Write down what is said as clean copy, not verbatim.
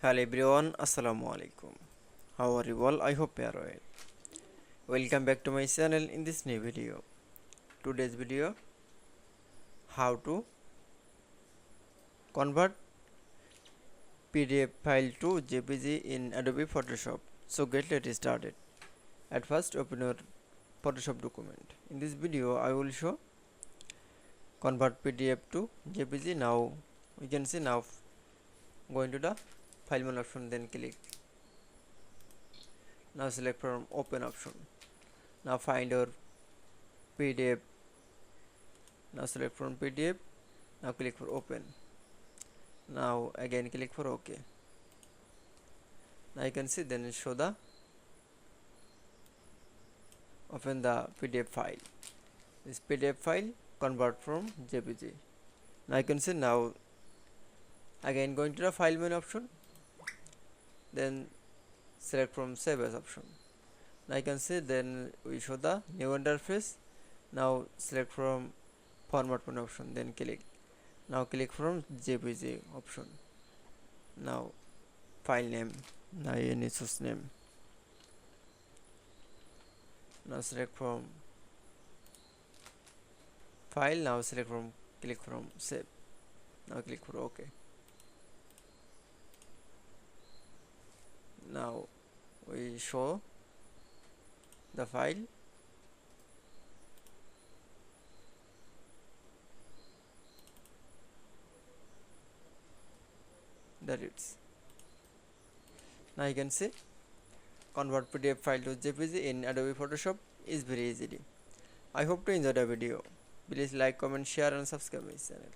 Hello everyone, Assalamu alaikum. How are you all? I hope you are well. Welcome back to my channel in this new video. Today's video, how to convert PDF file to JPG in Adobe Photoshop. So let's started. At first open your Photoshop document. In this video I will show convert PDF to JPG. Now we can see now go into the file menu option, then click. Now select from open option. Now find your PDF. Now select from PDF. Now click for open. Now again click for OK. Now you can see, then show the open the PDF file. This PDF file convert from JPG. Now you can see, now again going to the file menu option, then select from save as option. Now you can see, then we show the new interface. Now select from format menu option, then click. Now click from JPG option. Now file name, now any source name. Now select from file. Now select from click from save. Now click for OK. Now we show the file. That it's. Now you can see convert PDF file to JPG in Adobe Photoshop is very easily. I hope to enjoy the video. Please like, comment, share and subscribe my channel.